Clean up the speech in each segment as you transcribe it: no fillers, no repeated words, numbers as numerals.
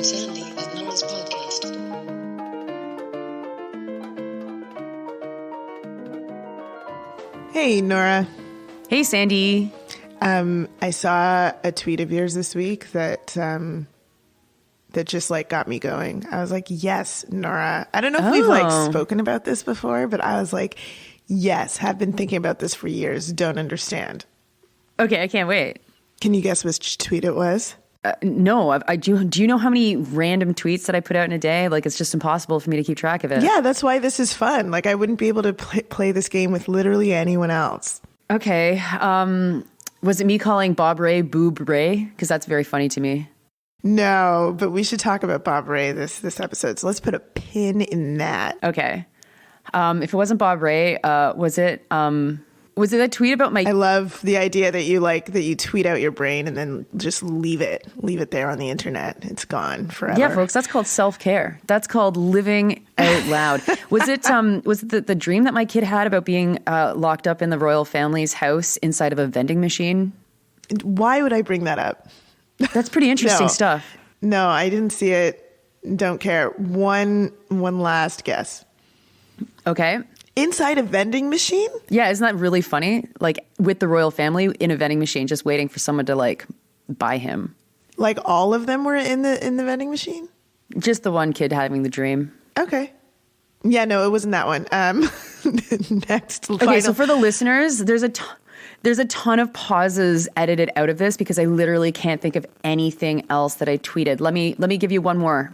Sandy and Nora's podcast. Hey, Nora. Hey, Sandy. I saw a tweet of yours this week that just like got me going. I was like, yes, Nora. I don't know if we've like spoken about this before, but I was like, yes, have been thinking about this for years. Don't understand. Okay, I can't wait. Can you guess which tweet it was? No, I do. Do you know how many random tweets that I put out in a day? Like, it's just impossible for me to keep track of it. Yeah, that's why this is fun. Like, I wouldn't be able to play this game with literally anyone else. Okay. Was it me calling Bob Ray Boob Ray? Because that's very funny to me. No, but we should talk about Bob Ray this episode. So let's put a pin in that. Okay. If it wasn't Bob Ray, was it that tweet about my... I love the idea that you tweet out your brain and then just leave it there on the internet. It's gone forever. Yeah, folks, that's called self-care. That's called living out loud. Was it the dream that my kid had about being locked up in the royal family's house inside of a vending machine? Why would I bring that up? That's pretty interesting stuff. No, I didn't see it. Don't care. One last guess. Okay. Inside a vending machine? Yeah, isn't that really funny? Like with the royal family in a vending machine, just waiting for someone to like buy him. Like all of them were in the vending machine? Just the one kid having the dream. Okay. Yeah, no, it wasn't that one. Next. Okay, so for the listeners, there's a ton of pauses edited out of this because I literally can't think of anything else that I tweeted. Let me give you one more.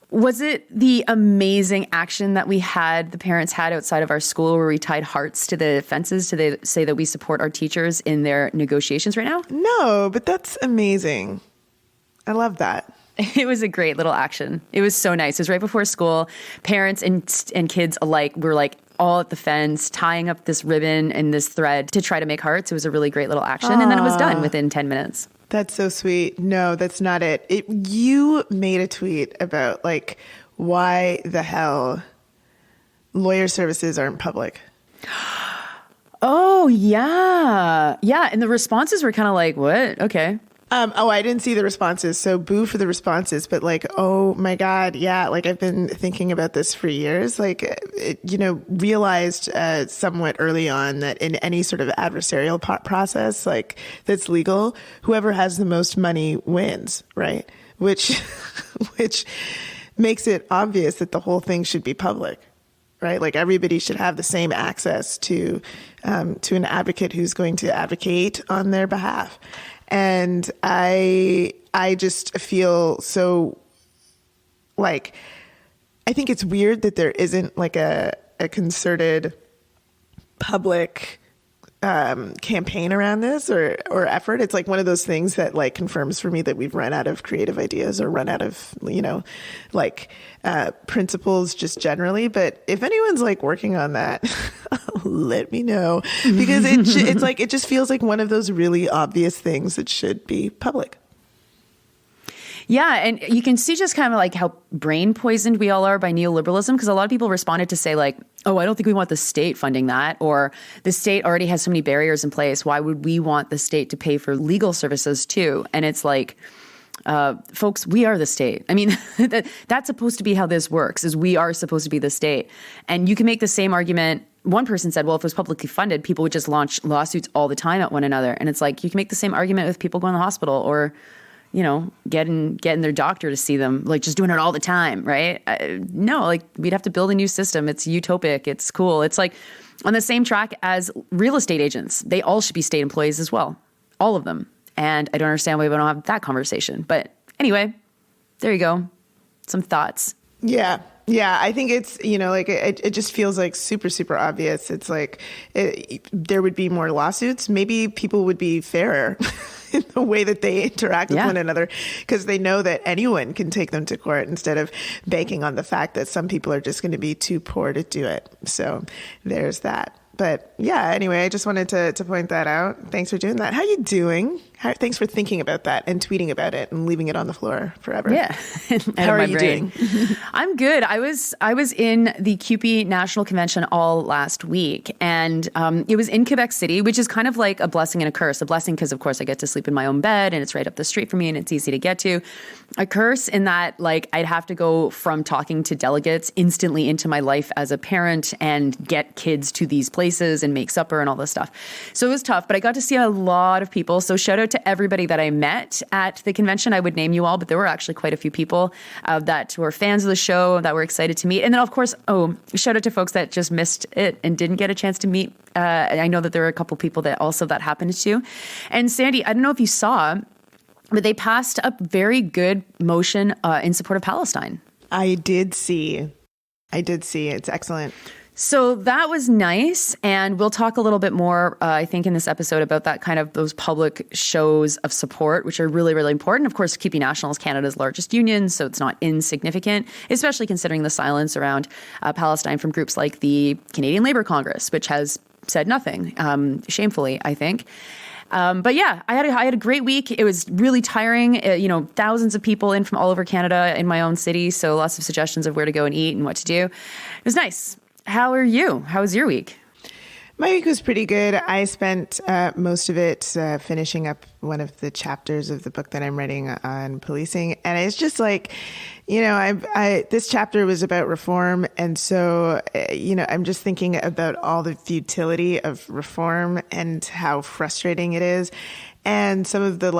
Was it the amazing action that the parents had outside of our school where we tied hearts to the fences to say that we support our teachers in their negotiations right now? No, but that's amazing. I love that. It was a great little action. It was so nice. It was right before school. Parents and kids alike were like all at the fence, tying up this ribbon and this thread to try to make hearts. It was a really great little action. And then it was done within 10 minutes. That's so sweet. No, that's not it. You made a tweet about like why the hell lawyer services aren't public. Oh, yeah. Yeah. And the responses were kind of like, what? Okay. I didn't see the responses. So boo for the responses. But like, oh my God. Yeah. Like I've been thinking about this for years. Like, realized somewhat early on that in any sort of adversarial process, like that's legal, whoever has the most money wins. Right. Which makes it obvious that the whole thing should be public. Right. Like everybody should have the same access to an advocate who's going to advocate on their behalf. And I just feel so like, I think it's weird that there isn't like a concerted public campaign around this or effort. It's like one of those things that like confirms for me that we've run out of creative ideas or run out of, principles just generally. But if anyone's like working on that, let me know, because it's like, it just feels like one of those really obvious things that should be public. Yeah. And you can see just kind of like how brain poisoned we all are by neoliberalism, because a lot of people responded to say like, oh, I don't think we want the state funding that, or the state already has so many barriers in place. Why would we want the state to pay for legal services too? And it's like, folks, we are the state. I mean, that's supposed to be how this works, is we are supposed to be the state. And you can make the same argument. One person said, well, if it was publicly funded, people would just launch lawsuits all the time at one another. And it's like, you can make the same argument with people going to the hospital or, getting their doctor to see them, like just doing it all the time, right? No, like we'd have to build a new system. It's utopic. It's cool. It's like on the same track as real estate agents. They all should be state employees as well. All of them. And I don't understand why we don't have that conversation. But anyway, there you go. Some thoughts. Yeah. Yeah, I think it's, it just feels like super, super obvious. It's like there would be more lawsuits. Maybe people would be fairer in the way that they interact with one another, because they know that anyone can take them to court instead of banking on the fact that some people are just going to be too poor to do it. So there's that. But yeah, anyway, I just wanted to point that out. Thanks for doing that. How you doing? Thanks for thinking about that and tweeting about it and leaving it on the floor forever. Yeah. How are you doing? I'm good. I was in the CUPE National Convention all last week, and it was in Quebec City, which is kind of like a blessing and a curse. A blessing because, of course, I get to sleep in my own bed, and it's right up the street from me, and it's easy to get to. A curse in that, like, I'd have to go from talking to delegates instantly into my life as a parent and get kids to these places and make supper and all this stuff. So it was tough, but I got to see a lot of people. So shout out to everybody that I met at the convention. I would name you all, but there were actually quite a few people that were fans of the show that were excited to meet. And then, of course, shout out to folks that just missed it and didn't get a chance to meet. I know that there were a couple people that happened to. And Sandy, I don't know if you saw, but they passed a very good motion in support of Palestine. I did see. It's excellent. So that was nice. And we'll talk a little bit more, I think, in this episode about that kind of those public shows of support, which are really, really important. Of course, CUPE National is Canada's largest union, so it's not insignificant, especially considering the silence around Palestine from groups like the Canadian Labour Congress, which has said nothing, shamefully, I think. But yeah, I had a great week. It was really tiring. Thousands of people in from all over Canada in my own city. So lots of suggestions of where to go and eat and what to do. It was nice. How are you? How was your week? My week was pretty good. I spent most of it finishing up one of the chapters of the book that I'm writing on policing. And it's just like, this chapter was about reform. And so, I'm just thinking about all the futility of reform and how frustrating it is. And some of the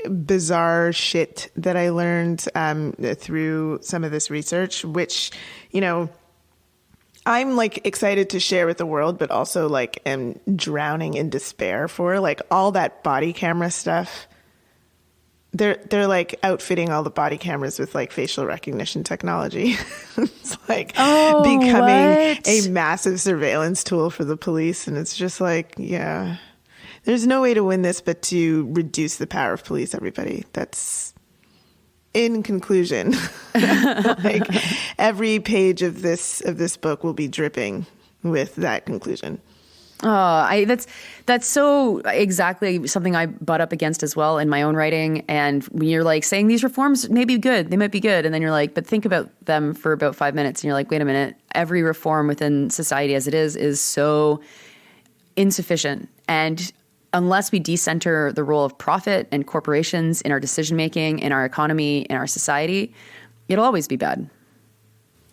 bizarre shit that I learned through some of this research, which, I'm excited to share with the world, but also am drowning in despair for all that body camera stuff. They're outfitting all the body cameras with facial recognition technology. It's becoming a massive surveillance tool for the police. And it's just yeah, there's no way to win this but to reduce the power of police, everybody. That's in conclusion. Every page of this book will be dripping with that conclusion. That's so exactly something I butt up against as well in my own writing. And when you're saying these reforms may be good, they might be good. And then you're but think about them for about 5 minutes. And you're wait a minute, every reform within society as it is so insufficient. And unless we decenter the role of profit and corporations in our decision-making, in our economy, in our society, it'll always be bad.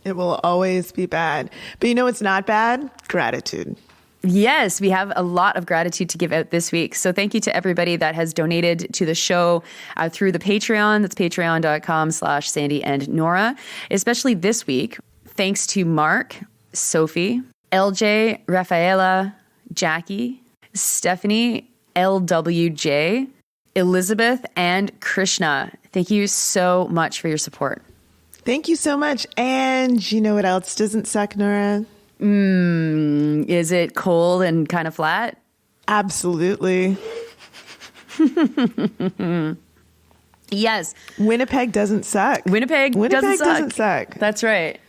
It will always be bad. But it's not bad? Gratitude. Yes, we have a lot of gratitude to give out this week. So thank you to everybody that has donated to the show through the Patreon. That's patreon.com/Sandy and Nora. Especially this week, thanks to Mark, Sophie, LJ, Rafaela, Jackie, Stephanie, LWJ, Elizabeth, and Krishna. Thank you so much for your support. Thank you so much. And you know what else doesn't suck, Nora? Is it cold and kind of flat? Absolutely. Yes. Winnipeg doesn't suck. Winnipeg doesn't suck. That's right.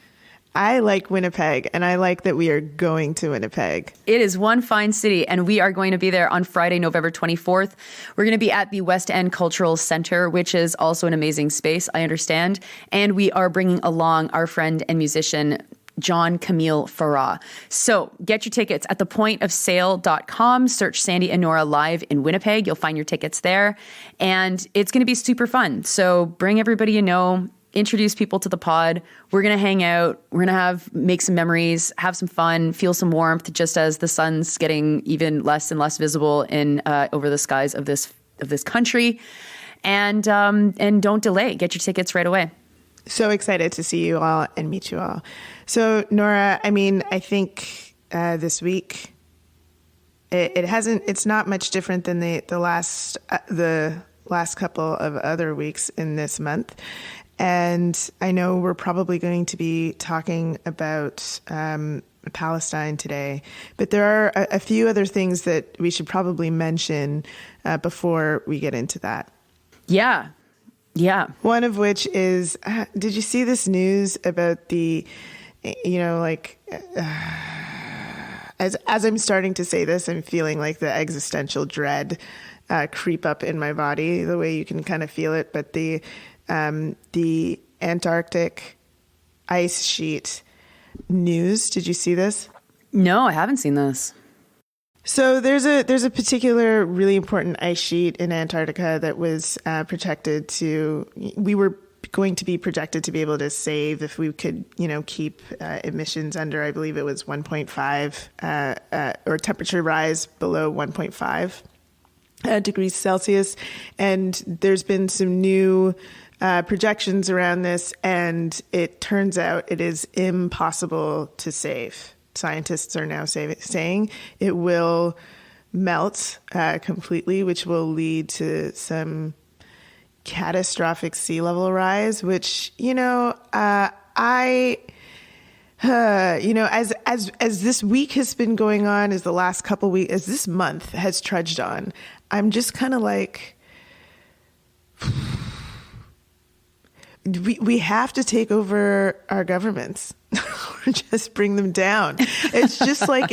I like Winnipeg, and I like that we are going to Winnipeg. It is one fine city, and we are going to be there on Friday, November 24th. We're going to be at the West End Cultural Center, which is also an amazing space, I understand. And we are bringing along our friend and musician, John Camille Farah. So get your tickets at thepointofsale.com. Search Sandy and Nora live in Winnipeg. You'll find your tickets there. And it's going to be super fun. So bring everybody you know. Introduce people to the pod. We're going to hang out. We're going to make some memories, have some fun, feel some warmth, just as the sun's getting even less and less visible in over the skies of this country. And don't delay. Get your tickets right away. So excited to see you all and meet you all. So Nora, I think this week it's not much different than the last couple of other weeks in this month. And I know we're probably going to be talking about Palestine today, but there are a few other things that we should probably mention before we get into that. Yeah. One of which is, did you see this news about the, as I'm starting to say this, I'm feeling the existential dread creep up in my body the way you can kind of feel it. But the Antarctic ice sheet news, did you see this? No, I haven't seen this. So there's a particular really important ice sheet in Antarctica that was we were going to be projected to be able to save if we could, keep emissions under, I believe it was 1.5 or temperature rise below 1.5 degrees Celsius. And there's been some new projections around this, and it turns out it is impossible to save. Scientists are now saying it will melt completely, which will lead to some catastrophic sea level rise, which, as this week has been going on, as the last couple weeks, as this month has trudged on, I'm just kind of like, we have to take over our governments or just bring them down. It's just like,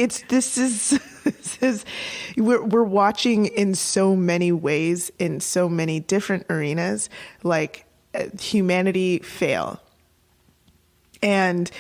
we're watching in so many ways, in so many different arenas, like humanity fail. And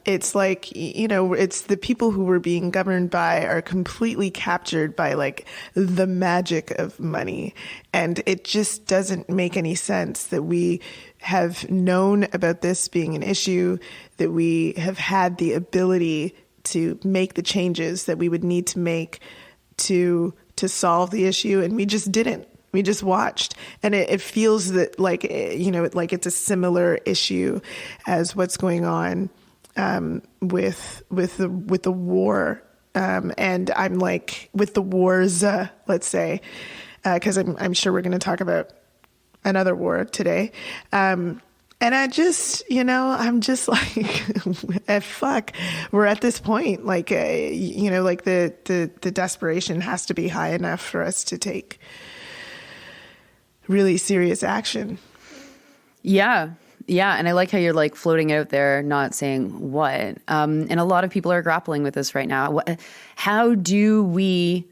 it's like, it's the people who we're being governed by are completely captured by like the magic of money. And it just doesn't make any sense that we have known about this being an issue, that we have had the ability to make the changes that we would need to make to solve the issue. And we just didn't. We just watched, and it feels that like it's a similar issue as what's going on with the war, and I'm like with the wars, let's say, because I'm sure we're going to talk about another war today, and I just I'm just like fuck, we're at this point, like like the desperation has to be high enough for us to take really serious action. Yeah. And I like how you're like floating out there, not saying what. And a lot of people are grappling with this right now. How do we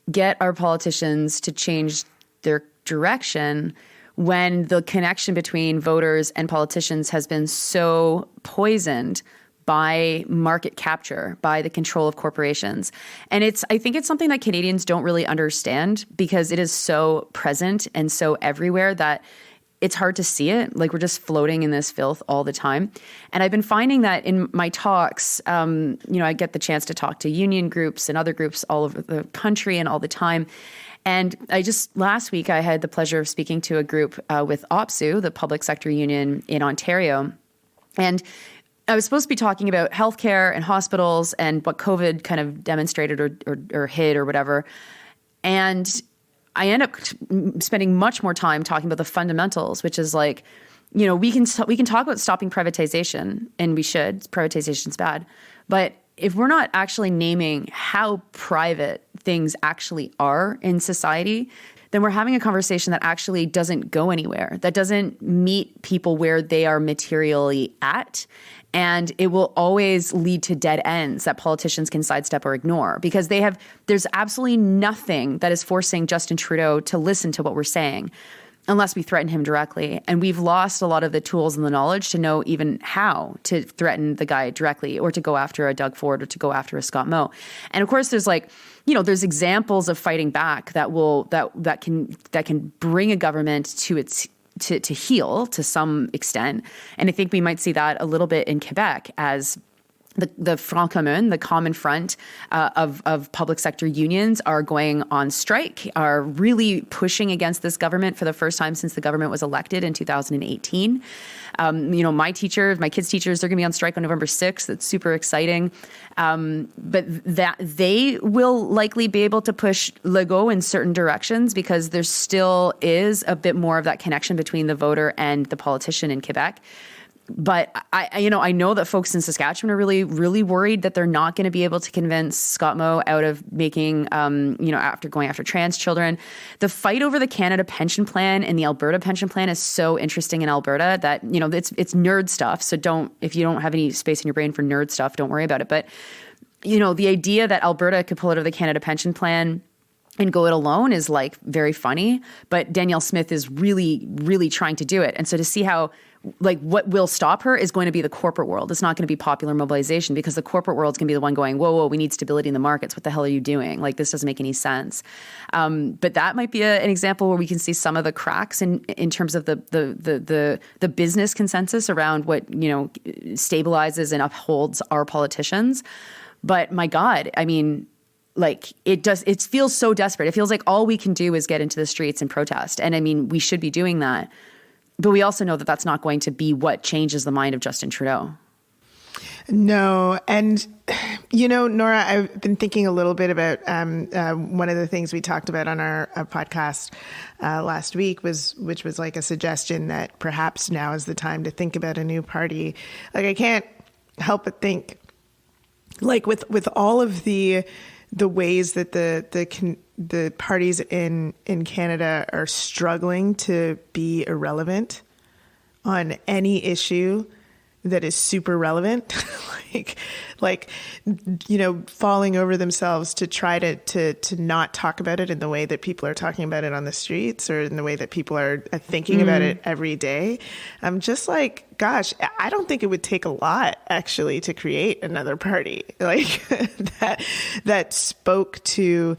get our politicians to change their direction when the connection between voters and politicians has been so poisoned by market capture, by the control of corporations? And I think it's something that Canadians don't really understand because it is so present and so everywhere that it's hard to see it. Like we're just floating in this filth all the time. And I've been finding that in my talks, I get the chance to talk to union groups and other groups all over the country and all the time. And last week, I had the pleasure of speaking to a group with OPSU, the public sector union in Ontario. And I was supposed to be talking about healthcare and hospitals and what COVID kind of demonstrated or hid or whatever. And I end up spending much more time talking about the fundamentals, which is like, we can talk about stopping privatization, and we should. Privatization's bad. But if we're not actually naming how private things actually are in society, then we're having a conversation that actually doesn't go anywhere, that doesn't meet people where they are materially at. And it will always lead to dead ends that politicians can sidestep or ignore because there's absolutely nothing that is forcing Justin Trudeau to listen to what we're saying unless we threaten him directly. And we've lost a lot of the tools and the knowledge to know even how to threaten the guy directly or to go after a Doug Ford or to go after a Scott Moe. And of course, there's there's examples of fighting back that can bring a government to its to heal to some extent. And I think we might see that a little bit in Quebec as the Front Commun, the common front of public sector unions are going on strike, are really pushing against this government for the first time since the government was elected in 2018. My kids' teachers, they're going to be on strike on November 6th. That's super exciting. But that they will likely be able to push Legault in certain directions because there still is a bit more of that connection between the voter and the politician in Quebec. But I know that folks in Saskatchewan are really, really worried that they're not going to be able to convince Scott Moe out of making, after going after trans children. The fight over the Canada pension plan and the Alberta pension plan is so interesting in Alberta that, it's nerd stuff. So if you don't have any space in your brain for nerd stuff, don't worry about it. But, the idea that Alberta could pull out of the Canada pension plan and go it alone is like very funny. But Danielle Smith is really, really trying to do it. And so to see how, like, what will stop her is going to be the corporate world. It's not going to be popular mobilization, because the corporate world's going to be the one going, whoa, we need stability in the markets. What the hell are you doing? Like, this doesn't make any sense. But that might be an example where we can see some of the cracks in terms of the business consensus around what, stabilizes and upholds our politicians. But my God, I mean, like, it feels so desperate. It feels like all we can do is get into the streets and protest. And I mean, we should be doing that. But we also know that that's not going to be what changes the mind of Justin Trudeau. No. And, Nora, I've been thinking a little bit about one of the things we talked about on our podcast last week, which was like a suggestion that perhaps now is the time to think about a new party. Like, I can't help but think, like, with all of the ways that the parties in Canada are struggling to be irrelevant on any issue that is super relevant, falling over themselves to try to not talk about it in the way that people are talking about it on the streets, or in the way that people are thinking about it every day. I'm just like, gosh, I don't think it would take a lot actually to create another party like that spoke to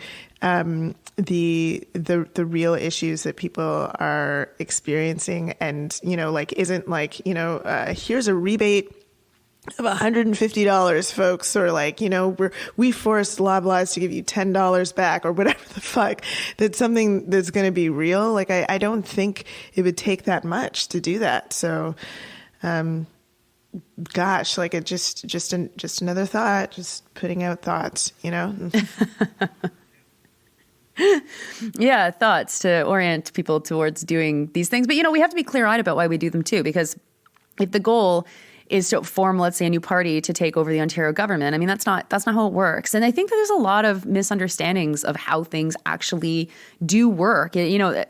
the real issues that people are experiencing, and isn't like, here's a rebate of $150, folks, or like, we forced Loblaws to give you $10 back, or whatever the fuck. That's something that's going to be real. Like, I don't think it would take that much to do that. So, gosh, like, it just another thought, just putting out thoughts, Yeah, thoughts to orient people towards doing these things. But, we have to be clear-eyed about why we do them too, because if the goal is to form, let's say, a new party to take over the Ontario government, I mean, that's not how it works. And I think that there's a lot of misunderstandings of how things actually do work. I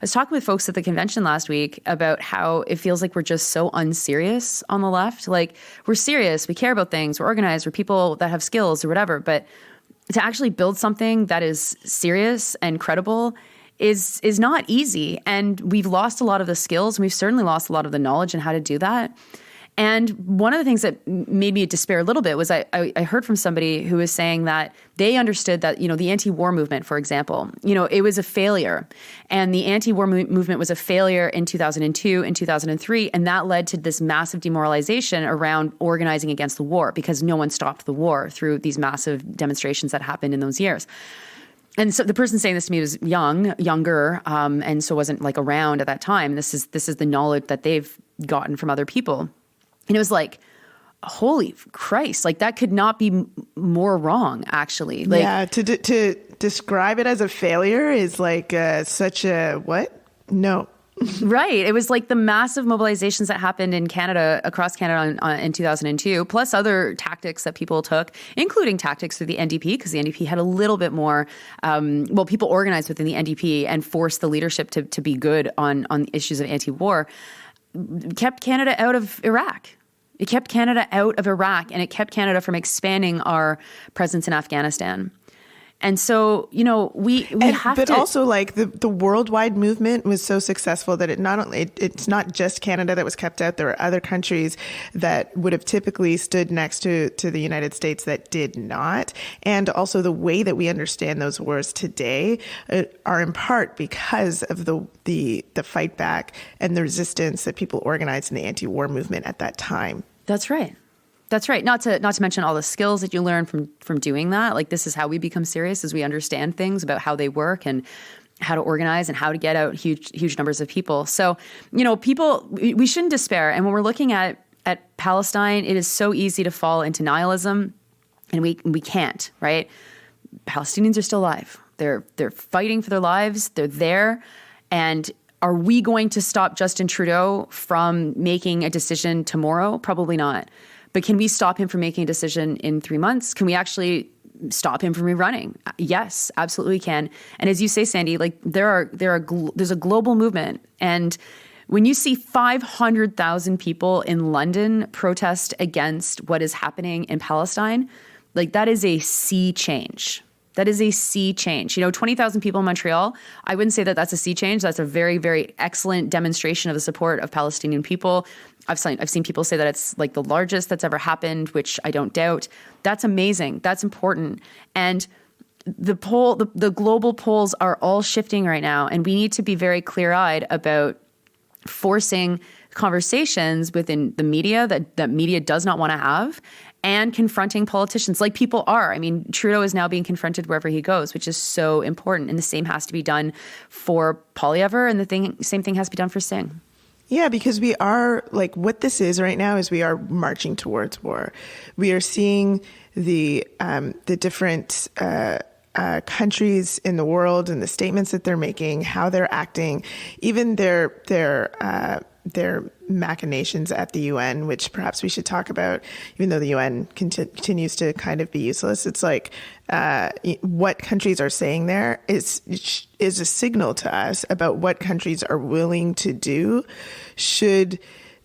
was talking with folks at the convention last week about how it feels like we're just so unserious on the left. Like, we're serious, we care about things, we're organized, we're people that have skills or whatever, but to actually build something that is serious and credible is not easy. And we've lost a lot of the skills, and we've certainly lost a lot of the knowledge on how to do that. And one of the things that made me despair a little bit was I heard from somebody who was saying that they understood that, the anti-war movement, for example, it was a failure. And the anti-war movement was a failure in 2002 and 2003. And that led to this massive demoralization around organizing against the war, because no one stopped the war through these massive demonstrations that happened in those years. And so the person saying this to me was younger, and so wasn't like around at that time. This is the knowledge that they've gotten from other people. And it was like, holy Christ, like, that could not be more wrong, actually. Like, yeah, to describe it as a failure is like such a what? No. Right. It was like the massive mobilizations that happened in Canada, across Canada in 2002, plus other tactics that people took, including tactics through the NDP, because the NDP had a little bit more, people organized within the NDP and forced the leadership to be good on issues of anti-war, kept Canada out of Iraq. It kept Canada out of Iraq, and it kept Canada from expanding our presence in Afghanistan. And so, we have to. But also, like, the worldwide movement was so successful that it's not just Canada that was kept out. There are other countries that would have typically stood next to the United States that did not. And also, the way that we understand those wars today are in part because of the fight back and the resistance that people organized in the anti-war movement at that time. That's right. That's right. Not to mention all the skills that you learn from doing that. Like, this is how we become serious, as we understand things about how they work and how to organize and how to get out huge numbers of people. So, we shouldn't despair. And when we're looking at Palestine, it is so easy to fall into nihilism, and we can't, right? Palestinians are still alive. They're fighting for their lives. They're there. And are we going to stop Justin Trudeau from making a decision tomorrow? Probably not. But can we stop him from making a decision in 3 months? Can we actually stop him from rerunning? Yes, absolutely can. And as you say, Sandy, like, there's a global movement. And when you see 500,000 people in London protest against what is happening in Palestine, like, that is a sea change. That is a sea change. 20,000 people in Montreal, I wouldn't say that that's a sea change. That's a very, very excellent demonstration of the support of Palestinian people. I've seen people say that it's like the largest that's ever happened, which I don't doubt. That's amazing. That's important. And the global polls are all shifting right now, and we need to be very clear-eyed about forcing conversations within the media that media does not want to have, and confronting politicians like people are. I mean, Trudeau is now being confronted wherever he goes, which is so important. And the same has to be done for Poilievre, and the same thing has to be done for Singh. Yeah, because we are, like, what this is right now is we are marching towards war. We are seeing the different countries in the world and the statements that they're making, how they're acting, even their machinations at the UN, which perhaps we should talk about, even though the UN continues to kind of be useless. It's like what countries are saying there is a signal to us about what countries are willing to do should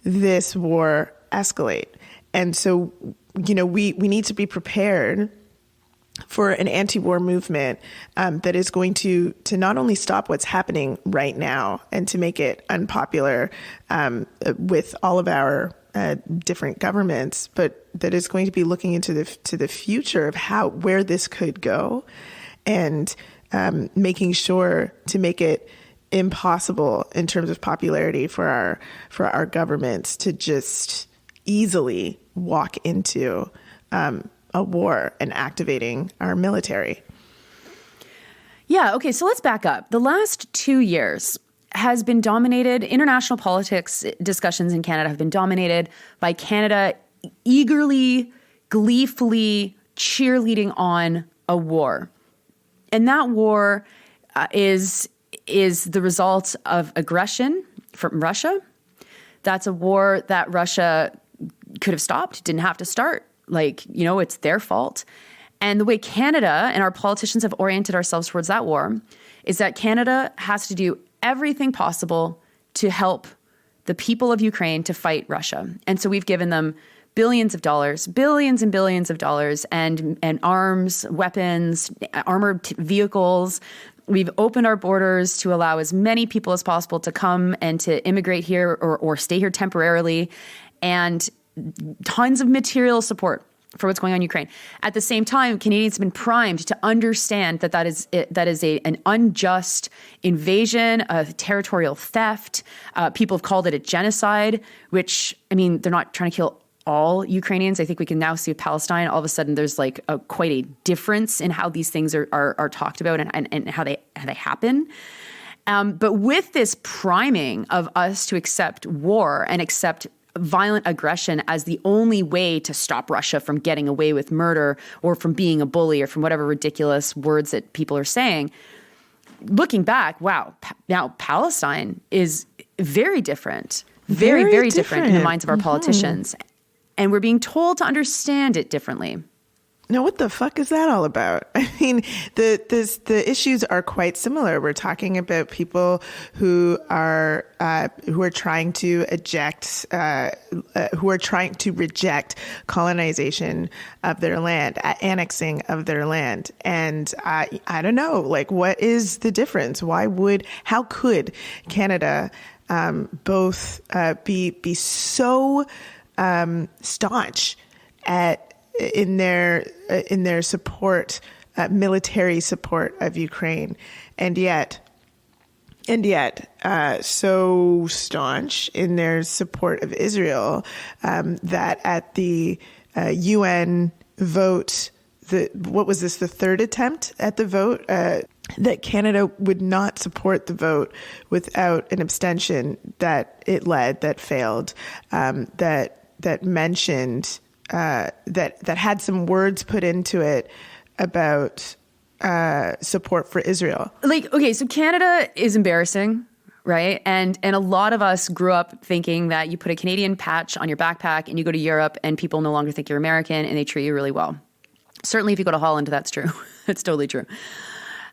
this war escalate. And so, we need to be prepared for an anti-war movement that is going to not only stop what's happening right now and to make it unpopular with all of our different governments, but that is going to be looking into the future of where this could go, and making sure to make it impossible in terms of popularity for our governments to just easily walk into a war and activating our military. Yeah, okay, so let's back up. The last 2 years has been dominated, international politics discussions in Canada have been dominated by Canada eagerly, gleefully cheerleading on a war. And that war is the result of aggression from Russia. That's a war that Russia could have stopped, didn't have to start. It's their fault. And the way Canada and our politicians have oriented ourselves towards that war is that Canada has to do everything possible to help the people of Ukraine to fight Russia. And so we've given them billions of dollars, billions and billions of dollars, and arms, weapons, armored vehicles. We've opened our borders to allow as many people as possible to come and to immigrate here or stay here temporarily. And tons of material support for what's going on in Ukraine. At the same time, Canadians have been primed to understand that is an unjust invasion, a territorial theft. People have called it a genocide, which, I mean, they're not trying to kill all Ukrainians. I think we can now see with Palestine, all of a sudden there's like quite a difference in how these things are talked about and how they happen. But with this priming of us to accept war and accept violent aggression as the only way to stop Russia from getting away with murder or from being a bully or from whatever ridiculous words that people are saying, looking back, wow, now Palestine is very different, very, very different in the minds of our politicians. And we're being told to understand it differently. Now, what the fuck is that all about? I mean, the issues are quite similar. We're talking about people who are trying to reject colonization of their land, annexing of their land, and I don't know, like, what is the difference? How could Canada both be so staunch in their support, military support of Ukraine, and yet so staunch in their support of Israel that at the UN vote, what was this, the third attempt at the vote, that Canada would not support the vote without an abstention that it led, that failed, that mentioned that had some words put into it about support for Israel. Like, okay, so Canada is embarrassing, right? And a lot of us grew up thinking that you put a Canadian patch on your backpack and you go to Europe and people no longer think you're American and they treat you really well. Certainly if you go to Holland, that's true. It's totally true.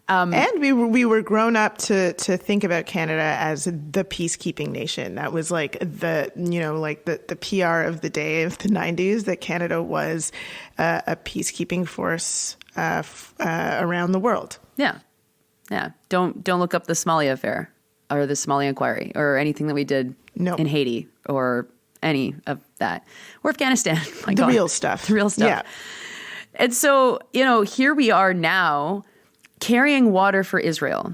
And we were grown up to think about Canada as the peacekeeping nation. That was like the PR of the day of the 90s, that Canada was a peacekeeping force around the world. Yeah. Yeah. Don't look up the Somalia affair or the Somalia inquiry or anything that we did in Haiti or any of that. Or Afghanistan. The real stuff. The real stuff. Yeah. And so, here we are now carrying water for Israel.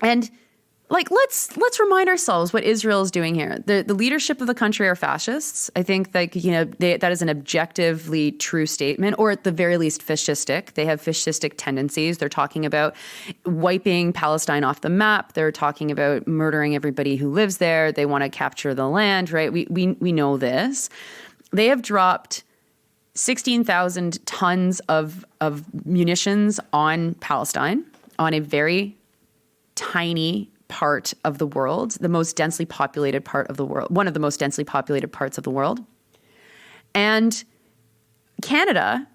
And let's remind ourselves what Israel is doing here. The leadership of the country are fascists. I think that is an objectively true statement, or at the very least fascistic. They have fascistic tendencies. They're talking about wiping Palestine off the map. They're talking about murdering everybody who lives there. They want to capture the land, right? We know this. They have dropped 16,000 tons of munitions on Palestine, on a very tiny part of the world, the most densely populated part of the world, one of the most densely populated parts of the world. And Canada,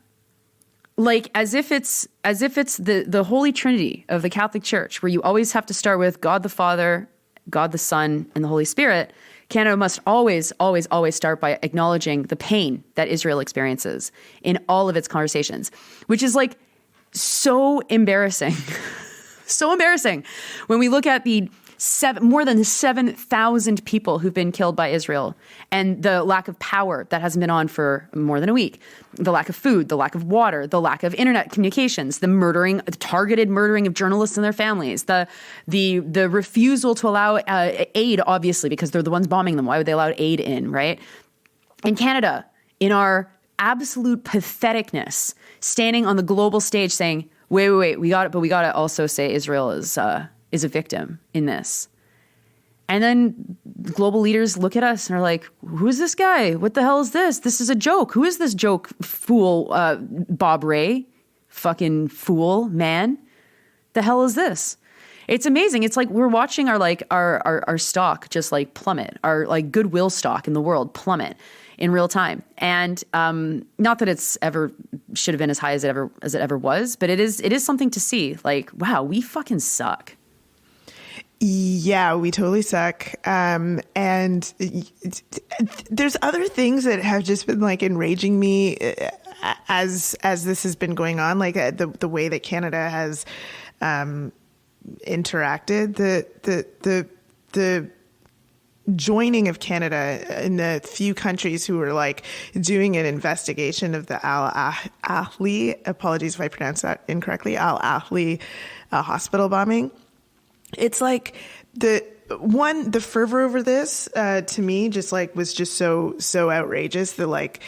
as if it's the Holy Trinity of the Catholic Church, where you always have to start with God the Father, God the Son, and the Holy Spirit, Canada must always, always, always start by acknowledging the pain that Israel experiences in all of its conversations, which is so embarrassing. So embarrassing when we look at the more than 7,000 people who've been killed by Israel and the lack of power that hasn't been on for more than a week, the lack of food, the lack of water, the lack of internet communications, the targeted murdering of journalists and their families, the refusal to allow aid, obviously, because they're the ones bombing them. Why would they allow aid in, right? In Canada, in our absolute patheticness, standing on the global stage saying, wait, we got it, but we got to also say Israel is a victim in this. And then global leaders look at us and are like, who's this guy? What the hell is this? This is a joke. Who is this joke fool? Bob Ray, fucking fool, man. The hell is this? It's amazing. It's like we're watching our stock just plummet, our goodwill stock in the world plummet in real time. And not that it's ever should have been as high as it ever was, but it is something to see. Wow, we fucking suck. Yeah, we totally suck. And there's other things that have just been enraging me as this has been going on, the way that Canada has interacted, the joining of Canada in the few countries who were doing an investigation of the Al-Ahli, apologies if I pronounced that incorrectly, Al-Ahli hospital bombing. It's the fervor over this to me just was just so outrageous that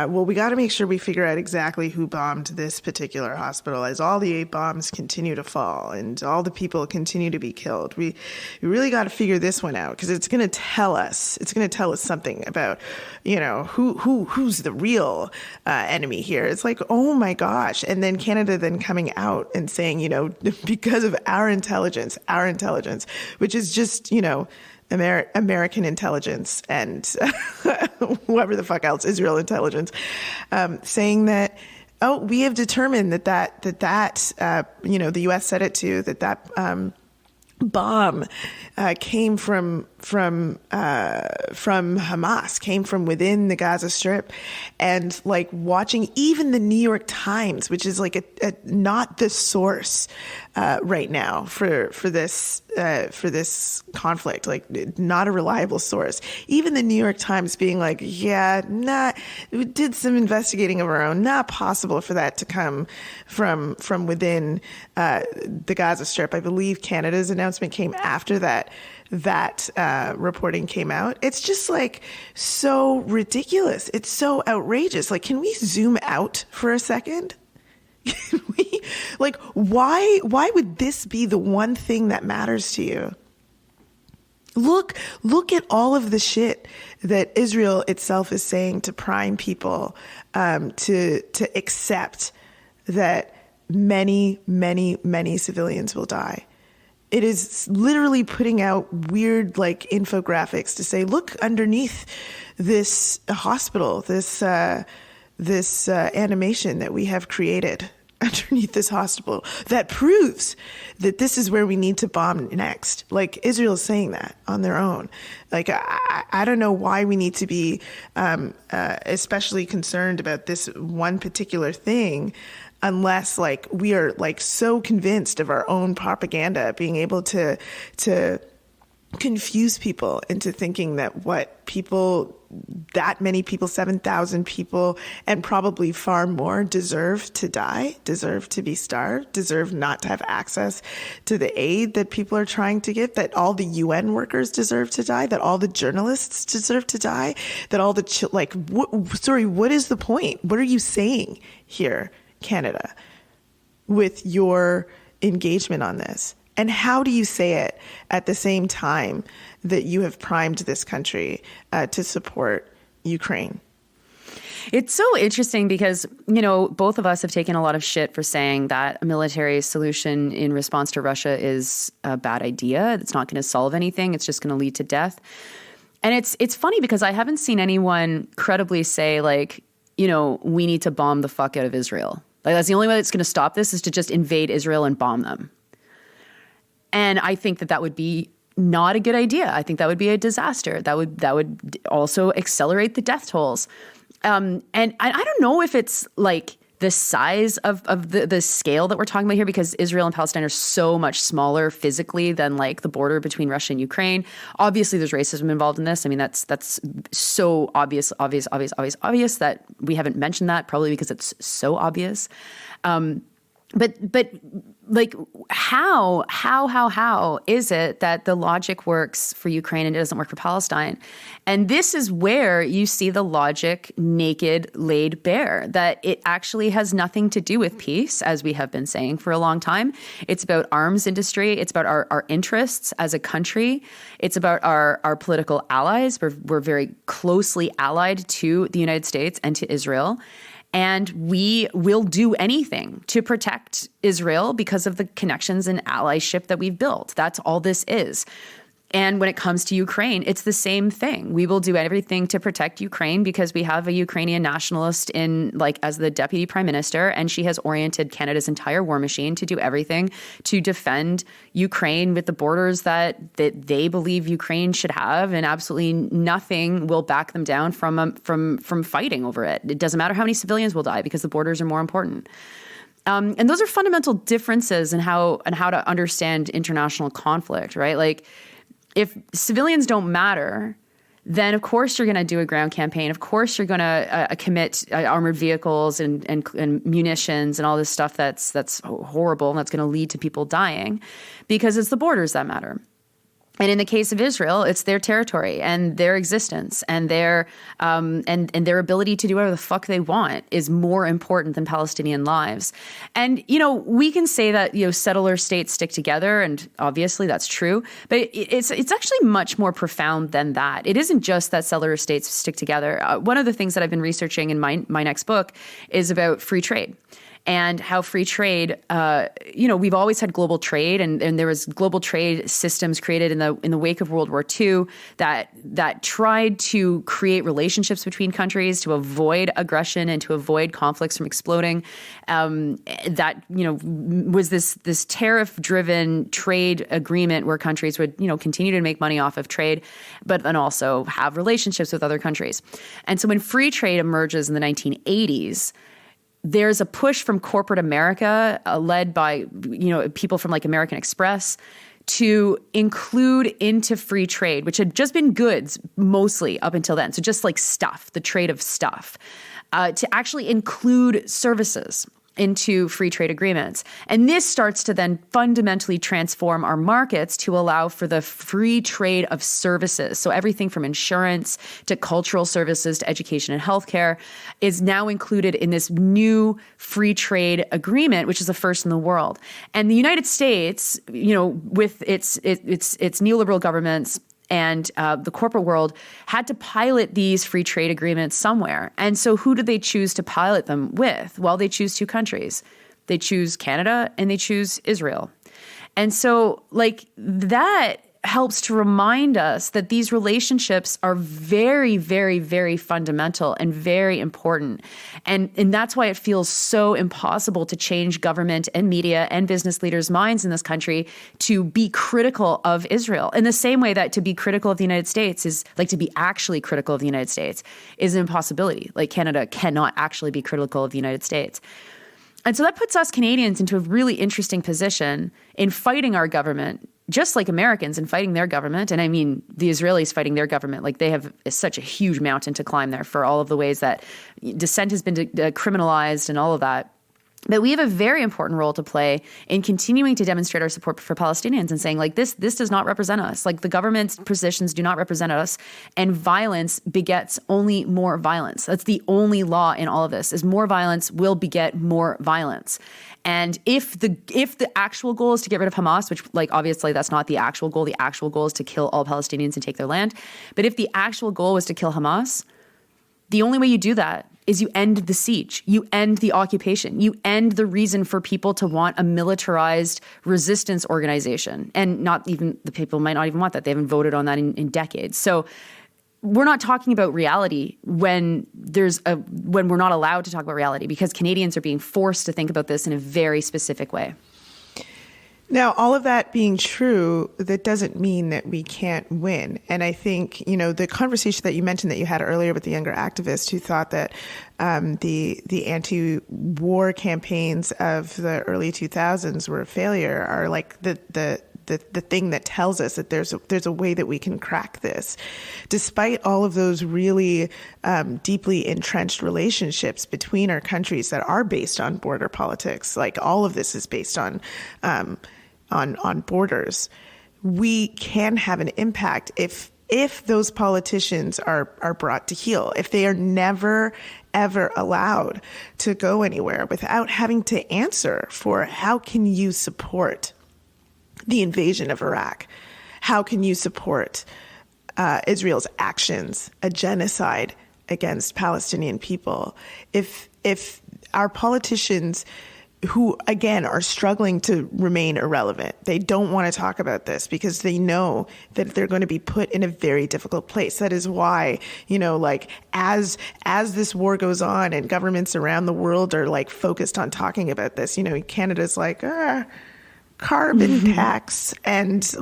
we got to make sure we figure out exactly who bombed this particular hospital as all the 8 bombs continue to fall and all the people continue to be killed. We really got to figure this one out because it's going to tell us something about who's the real enemy here. It's oh my gosh. And then Canada then coming out and saying because of our intelligence, which is just American intelligence and whoever the fuck else, Israel intelligence, saying that, we have determined that the U.S. said it too, that bomb came from Hamas, came from within the Gaza Strip, and watching even the New York Times, which is not the source right now for this conflict, not a reliable source. Even the New York Times being we did some investigating of our own, not possible for that to come from within the Gaza Strip. I believe Canada's announcement came after that reporting came out. It's just so ridiculous. It's so outrageous. Can we zoom out for a second? Can we, why would this be the one thing that matters to you? Look at all of the shit that Israel itself is saying to prime people to accept that many, many, many civilians will die. It is literally putting out weird infographics to say, look underneath this hospital, this animation that we have created underneath this hospital that proves that this is where we need to bomb next. Like, Israel's saying that on their own. Like, I don't know why we need to be especially concerned about this one particular thing, unless like we are like so convinced of our own propaganda being able to confuse people into thinking that that many people, 7,000 people, and probably far more, deserve to die, deserve to be starved, deserve not to have access to the aid that people are trying to give, that all the UN workers deserve to die, that all the journalists deserve to die, that all the, what is the point? What are you saying here, Canada, with your engagement on this? And how do you say it at the same time that you have primed this country to support Ukraine? It's so interesting because, both of us have taken a lot of shit for saying that a military solution in response to Russia is a bad idea. It's not going to solve anything. It's just going to lead to death. And it's funny because I haven't seen anyone credibly say, like, we need to bomb the fuck out of Israel. Like, that's the only way that's going to stop this, is to just invade Israel and bomb them. And I think that would be not a good idea. I think that would be a disaster. That would also accelerate the death tolls. And I don't know if it's like the size of the scale that we're talking about here, because Israel and Palestine are so much smaller physically than like the border between Russia and Ukraine. Obviously, there's racism involved in this. I mean, that's so obvious that we haven't mentioned that, probably because it's so obvious. But like, how is it that the logic works for Ukraine and it doesn't work for Palestine? And this is where you see the logic naked, laid bare, that it actually has nothing to do with peace, as we have been saying for a long time. It's about arms industry. It's about our interests as a country. It's about our political allies. We're very closely allied to the United States and to Israel. And we will do anything to protect Israel because of the connections and allyship that we've built. That's all this is. And when it comes to Ukraine, it's the same thing. We will do everything to protect Ukraine because we have a Ukrainian nationalist as the deputy prime minister, and she has oriented Canada's entire war machine to do everything to defend Ukraine with the borders that they believe Ukraine should have, and absolutely nothing will back them down from fighting over it. It doesn't matter how many civilians will die because the borders are more important. And those are fundamental differences in how to understand international conflict, right? Like, if civilians don't matter, then of course you're going to do a ground campaign. Of course you're going to commit armored vehicles and munitions and all this stuff that's horrible and that's going to lead to people dying, because it's the borders that matter. And in the case of Israel, it's their territory and their existence and their ability to do whatever the fuck they want is more important than Palestinian lives. And, we can say that, settler states stick together, and obviously that's true, but it's actually much more profound than that. It isn't just that settler states stick together. One of the things that I've been researching in my next book is about free trade. And how free trade, we've always had global trade, and there was global trade systems created in the wake of World War II that tried to create relationships between countries to avoid aggression and to avoid conflicts from exploding. Was this tariff-driven trade agreement where countries would continue to make money off of trade, but then also have relationships with other countries. And so when free trade emerges in the 1980s. There's a push from corporate America, led by people from like American Express, to include into free trade, which had just been goods mostly up until then. So just like stuff, the trade of stuff, to actually include services into free trade agreements. And this starts to then fundamentally transform our markets to allow for the free trade of services. So everything from insurance to cultural services to education and healthcare is now included in this new free trade agreement, which is the first in the world. And the United States, with its neoliberal governments and the corporate world, had to pilot these free trade agreements somewhere. And so who did they choose to pilot them with? Well, they choose two countries. They choose Canada and they choose Israel. And so like that helps to remind us that these relationships are very, very, very fundamental and very important. And that's why it feels so impossible to change government and media and business leaders' minds in this country to be critical of Israel. In the same way that to be critical of the United States is like to be actually critical of the United States is an impossibility. Like Canada cannot actually be critical of the United States. And so that puts us Canadians into a really interesting position in fighting our government, just like Americans in fighting their government. And I mean, the Israelis fighting their government, like they have such a huge mountain to climb there for all of the ways that dissent has been criminalized and all of that. But we have a very important role to play in continuing to demonstrate our support for Palestinians and saying, like, this does not represent us. Like, the government's positions do not represent us, and violence begets only more violence. That's the only law in all of this, is more violence will beget more violence. And if the actual goal is to get rid of Hamas, which, like, obviously that's not the actual goal. The actual goal is to kill all Palestinians and take their land. But if the actual goal was to kill Hamas, the only way you do that is you end the siege, you end the occupation, you end the reason for people to want a militarized resistance organization. And not even, the people might not even want that. They haven't voted on that in decades. So we're not talking about reality when we're not allowed to talk about reality, because Canadians are being forced to think about this in a very specific way. Now, all of that being true, that doesn't mean that we can't win. And I think, the conversation that you mentioned that you had earlier with the younger activist who thought that the anti-war campaigns of the early 2000s were a failure are like the thing that tells us that there's a way that we can crack this. Despite all of those really deeply entrenched relationships between our countries that are based on border politics, like all of this is based on borders, we can have an impact if those politicians are brought to heel, if they are never, ever allowed to go anywhere without having to answer for how can you support the invasion of Iraq? How can you support Israel's actions, a genocide against Palestinian people? If our politicians, who again are struggling to remain irrelevant, they don't want to talk about this because they know that they're going to be put in a very difficult place. That is why, as this war goes on and governments around the world are like focused on talking about this, Canada's like, carbon tax and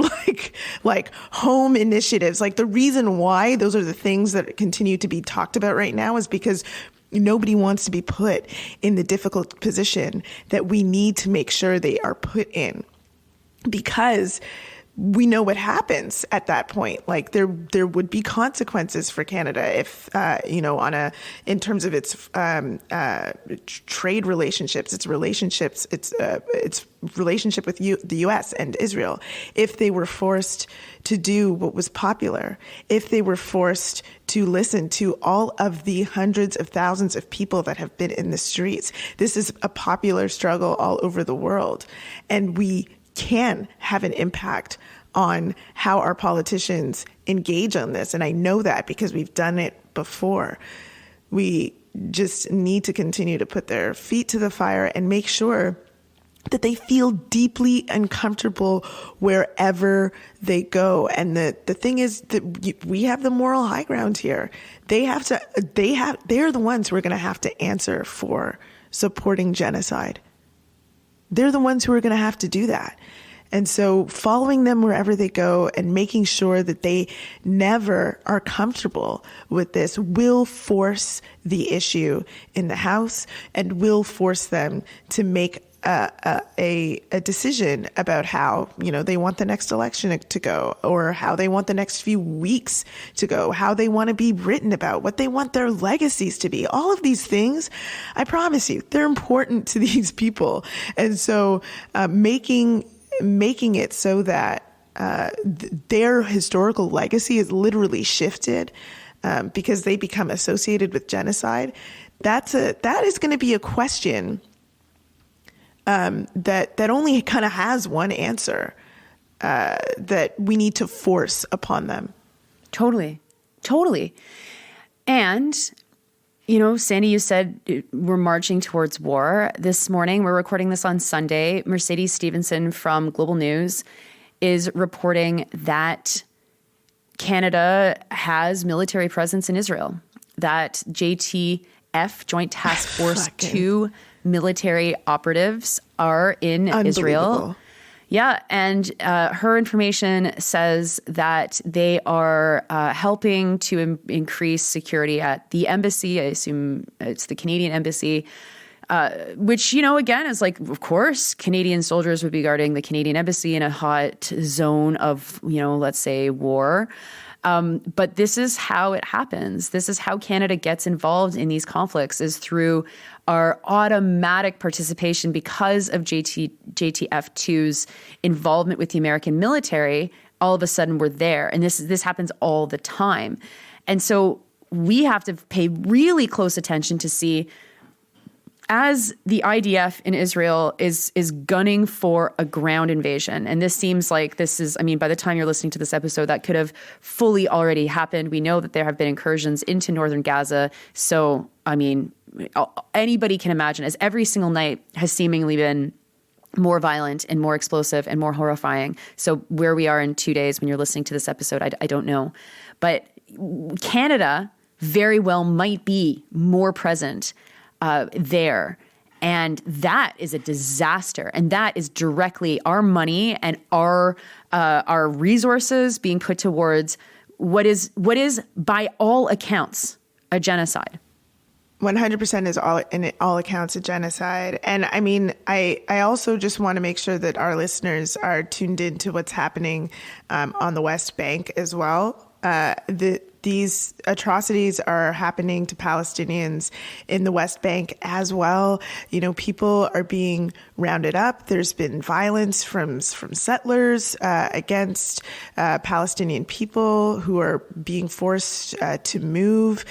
like home initiatives. Like the reason why those are the things that continue to be talked about right now is because nobody wants to be put in the difficult position that we need to make sure they are put in, because we know what happens at that point. Like there would be consequences for Canada if, in terms of its trade relationships, its relationship with the U.S. and Israel, if they were forced to do what was popular, if they were forced to listen to all of the hundreds of thousands of people that have been in the streets. This is a popular struggle all over the world, and we can have an impact on how our politicians engage on this. And I know that because we've done it before. We just need to continue to put their feet to the fire and make sure that they feel deeply uncomfortable wherever they go. And the thing is that we have the moral high ground here. They're the ones who are going to have to answer for supporting genocide. They're the ones who are going to have to do that. And so following them wherever they go and making sure that they never are comfortable with this will force the issue in the House and will force them to make a decision about how, they want the next election to go, or how they want the next few weeks to go, how they want to be written about, what they want their legacies to be. All of these things, I promise you, they're important to these people. And so making it so that their historical legacy is literally shifted because they become associated with genocide, that is going to be a question that only kind of has one answer that we need to force upon them. Totally. And, Sandy, you said we're marching towards war. This morning, we're recording this on Sunday. Mercedes Stephenson from Global News is reporting that Canada has military presence in Israel, that JTF, Joint Task Force 2 military operatives are in Israel. Yeah, and her information says that they are helping to increase security at the embassy. I assume it's the Canadian embassy, which, again, is like, of course, Canadian soldiers would be guarding the Canadian embassy in a hot zone of, let's say war. But this is how it happens. This is how Canada gets involved in these conflicts, is through our automatic participation because of JTF2's involvement with the American military. All of a sudden we're there. And this happens all the time. And so we have to pay really close attention to see, as the IDF in Israel is gunning for a ground invasion, and this seems like this is, by the time you're listening to this episode, that could have fully already happened. We know that there have been incursions into northern Gaza. So, anybody can imagine, as every single night has seemingly been more violent and more explosive and more horrifying. So where we are in 2 days when you're listening to this episode, I don't know. But Canada very well might be more present there. And that is a disaster. And that is directly our money and our resources being put towards what is by all accounts a genocide. 100% is in all accounts a genocide. And I also just want to make sure that our listeners are tuned into what's happening on the West Bank as well. These atrocities are happening to Palestinians in the West Bank as well. People are being rounded up. There's been violence from settlers against Palestinian people who are being forced to move.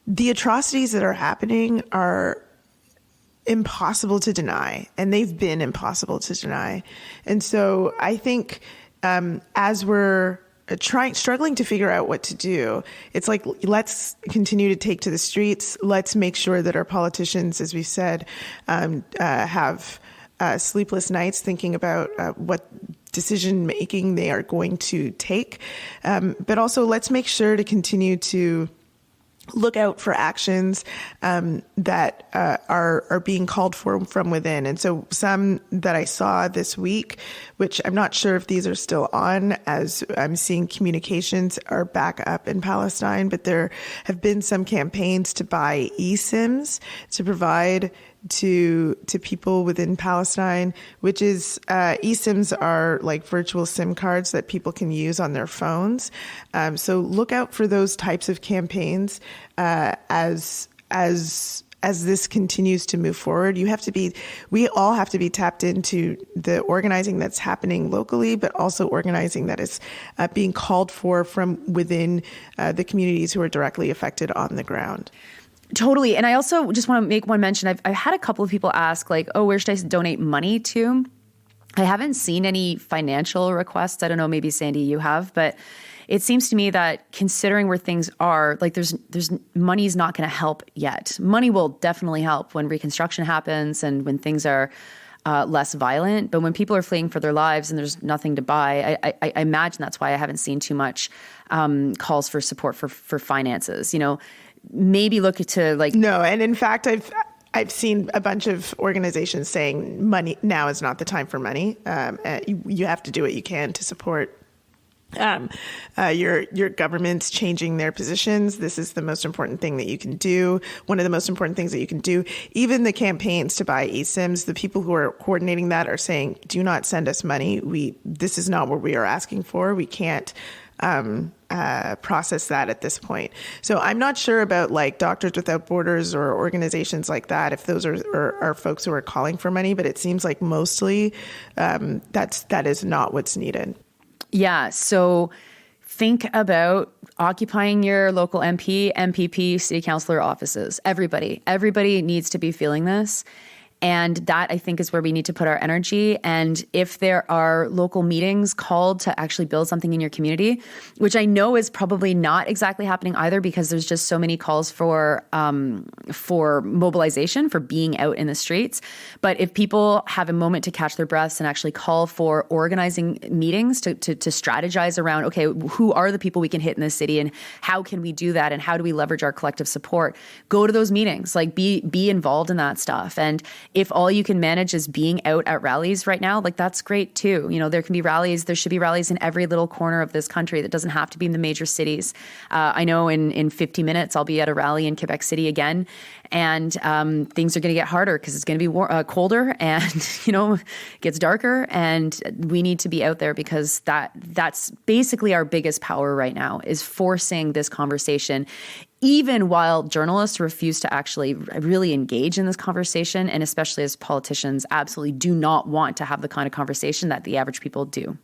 The atrocities that are happening are impossible to deny, and they've been impossible to deny. And so I think as we're struggling to figure out what to do, it's like, let's continue to take to the streets. Let's make sure that our politicians, as we said, have sleepless nights thinking about what decision making they are going to take. But also, let's make sure to continue to look out for actions that are being called for from within. And so some that I saw this week, which I'm not sure if these are still on, as I'm seeing communications are back up in Palestine, but there have been some campaigns to buy eSIMs to provide to people within Palestine, which is eSIMs are like virtual SIM cards that people can use on their phones. So look out for those types of campaigns as this continues to move forward. We all have to be tapped into the organizing that's happening locally, but also organizing that is being called for from within the communities who are directly affected on the ground. Totally. And I also just want to make one mention. I've had a couple of people ask, like, oh, where should I donate money to? I haven't seen any financial requests. I don't know, maybe Sandy, you have, but it seems to me that considering where things are, like there's money's not going to help yet. Money will definitely help when reconstruction happens and when things are less violent. But when people are fleeing for their lives and there's nothing to buy, I imagine that's why I haven't seen too much calls for support for finances. Maybe look to like... No, and in fact, I've seen a bunch of organizations saying money now is not the time for money. You have to do what you can to support your government's changing their positions. This is the most important thing that you can do. One of the most important things that you can do. Even the campaigns to buy eSIMs, the people who are coordinating that are saying, do not send us money. This is not what we are asking for. We can't process that at this point. So I'm not sure about like Doctors Without Borders or organizations like that, if those are folks who are calling for money, but it seems like mostly that is not what's needed. Yeah. So think about occupying your local MP, MPP, city councilor offices. Everybody needs to be feeling this. And that, I think, is where we need to put our energy. And if there are local meetings called to actually build something in your community, which I know is probably not exactly happening either, because there's just so many calls for mobilization, for being out in the streets. But if people have a moment to catch their breaths and actually call for organizing meetings to strategize around, okay, who are the people we can hit in this city and how can we do that and how do we leverage our collective support, go to those meetings, like be involved in that stuff. And if all you can manage is being out at rallies right now, like that's great too. You know, there can be rallies, there should be rallies in every little corner of this country. That doesn't have to be in the major cities. I know in 50 minutes, I'll be at a rally in Quebec City again, and things are going to get harder because it's going to be colder and, you know, it gets darker, and we need to be out there because that's basically our biggest power right now, is forcing this conversation, even while journalists refuse to actually really engage in this conversation, and especially as politicians absolutely do not want to have the kind of conversation that the average people do.